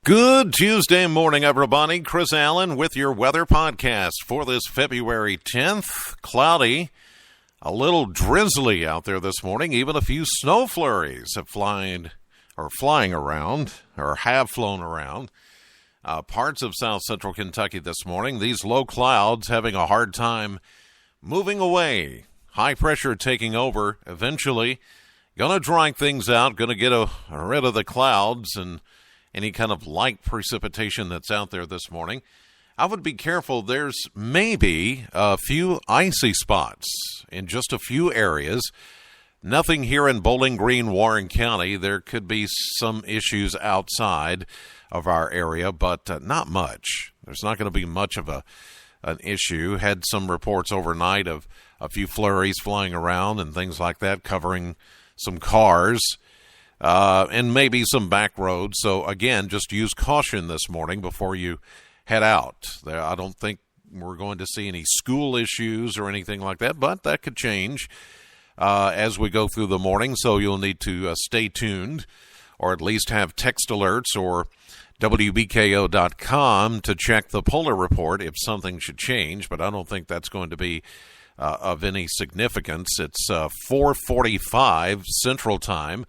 Good Tuesday morning, everybody. Chris Allen with your weather podcast for this February 10th. Cloudy, a little drizzly out there this morning. Even a few snow flurries have flying around or have flown around parts of south central Kentucky this morning. These low clouds having a hard time moving away. High pressure taking over eventually. Going to dry things out, going to get rid of the clouds and any kind of light precipitation that's out there this morning. I would be careful. There's maybe a few icy spots in just a few areas. Nothing here in Bowling Green, Warren County. There could be some issues outside of our area, but not much. There's not going to be much of an issue. Had some reports overnight of a few flurries flying around and things like that, covering some cars. And maybe some back roads. So, again, just use caution this morning before you head out. I don't think we're going to see any school issues or anything like that, but that could change as we go through the morning. So you'll need to stay tuned or at least have text alerts or wbko.com to check the polar report if something should change. But I don't think that's going to be of any significance. It's 4:45 Central Time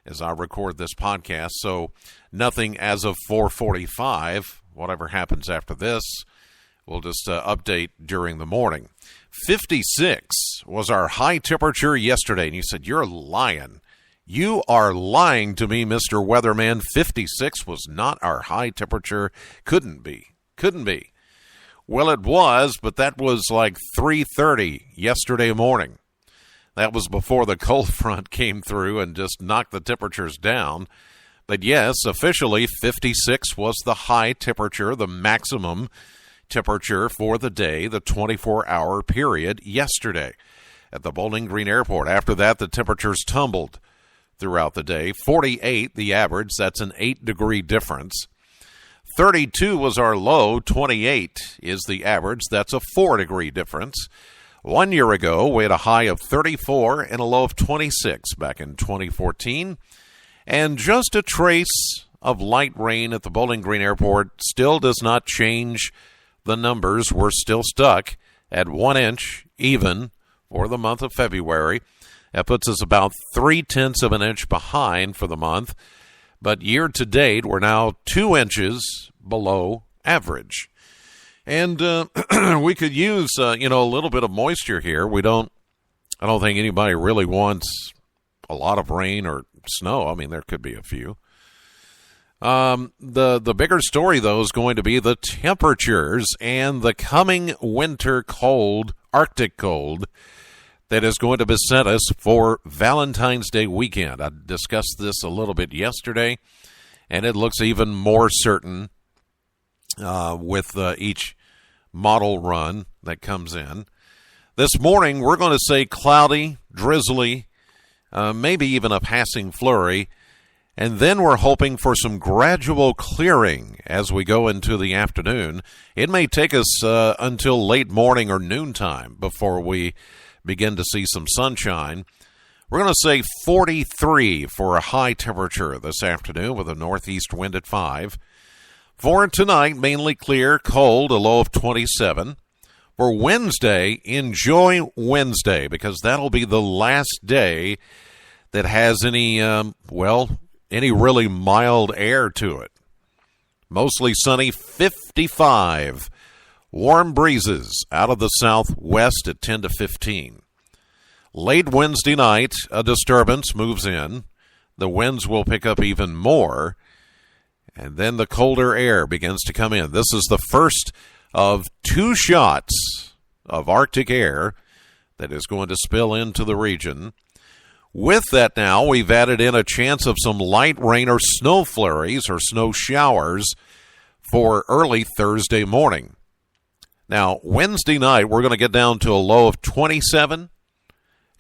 as I record this podcast, so nothing as of 4:45. Whatever happens after this, we'll just update during the morning. 56 was our high temperature yesterday, and you said, you're lying. You are lying to me, Mr. Weatherman. 56 was not our high temperature. Couldn't be. Well, it was, but that was like 3:30 yesterday morning. That was before the cold front came through and just knocked the temperatures down. But yes, officially 56 was the high temperature, the maximum temperature for the day, the 24-hour period yesterday at the Bowling Green Airport. After that, the temperatures tumbled throughout the day. 48, the average, that's an 8-degree difference. 32 was our low, 28 is the average, that's a 4-degree difference. 1 year ago, we had a high of 34 and a low of 26 back in 2014. And just a trace of light rain at the Bowling Green Airport still does not change the numbers. We're still stuck at 1 inch even for the month of February. That puts us about 0.3 of an inch behind for the month. But year to date, we're now 2 inches below average. And we could use, a little bit of moisture here. I don't think anybody really wants a lot of rain or snow. I mean, there could be a few. The bigger story, though, is going to be the temperatures and the coming winter cold, Arctic cold, that is going to beset us for Valentine's Day weekend. I discussed this a little bit yesterday, and it looks even more certain with each model run that comes in. This morning, we're going to say cloudy, drizzly, maybe even a passing flurry, and then we're hoping for some gradual clearing as we go into the afternoon. It may take us until late morning or noontime before we begin to see some sunshine. We're going to say 43 for a high temperature this afternoon with a northeast wind at 5. For tonight, mainly clear, cold, a low of 27. For Wednesday, enjoy Wednesday because that'll be the last day that has any really mild air to it. Mostly sunny, 55. Warm breezes out of the southwest at 10 to 15. Late Wednesday night, a disturbance moves in. The winds will pick up even more. And then the colder air begins to come in. This is the first of 2 shots of Arctic air that is going to spill into the region. With that now, we've added in a chance of some light rain or snow flurries or snow showers for early Thursday morning. Now, Wednesday night, we're going to get down to a low of 27,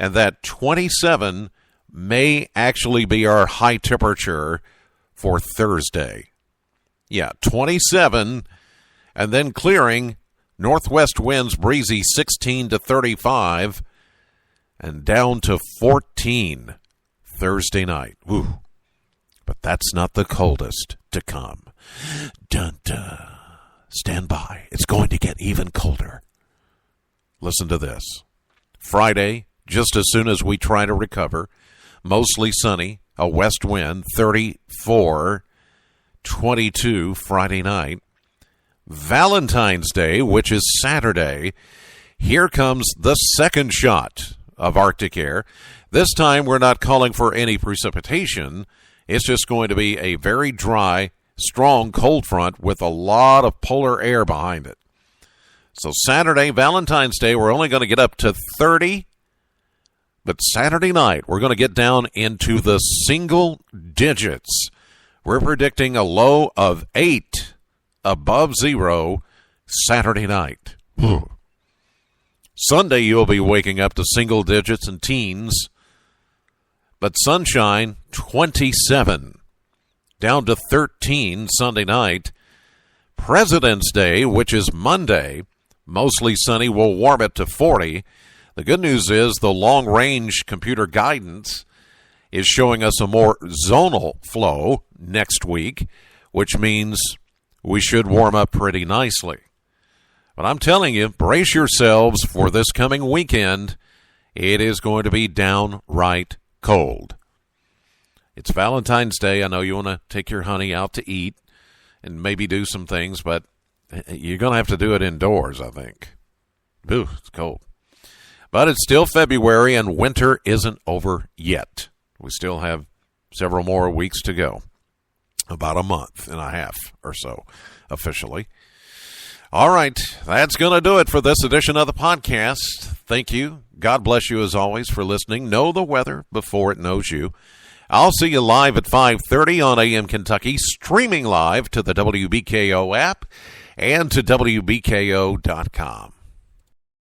and that 27 may actually be our high temperature for Thursday. Yeah, 27, and then clearing, northwest winds breezy 16 to 35, and down to 14 Thursday night. Woo. But that's not the coldest to come. Dun, dun. Stand by. It's going to get even colder. Listen to this. Friday, just as soon as we try to recover, mostly sunny, a west wind, 34, 22 Friday night. Valentine's Day, which is Saturday, here comes the second shot of Arctic air. This time we're not calling for any precipitation. It's just going to be a very dry, strong cold front with a lot of polar air behind it. So Saturday, Valentine's Day, we're only going to get up to 30. But Saturday night, we're going to get down into the single digits. We're predicting a low of 8 above zero Saturday night. Sunday, you'll be waking up to single digits and teens. But sunshine, 27. Down to 13 Sunday night. President's Day, which is Monday, mostly sunny, will warm it to 40. The good news is the long-range computer guidance is showing us a more zonal flow next week, which means we should warm up pretty nicely. But I'm telling you, brace yourselves for this coming weekend. It is going to be downright cold. It's Valentine's Day. I know you want to take your honey out to eat and maybe do some things, but you're going to have to do it indoors, I think. Ooh, it's cold. But it's still February, and winter isn't over yet. We still have several more weeks to go. About a month and a half or so, officially. All right, that's going to do it for this edition of the podcast. Thank you. God bless you, as always, for listening. Know the weather before it knows you. I'll see you live at 5:30 on AM Kentucky, streaming live to the WBKO app and to wbko.com.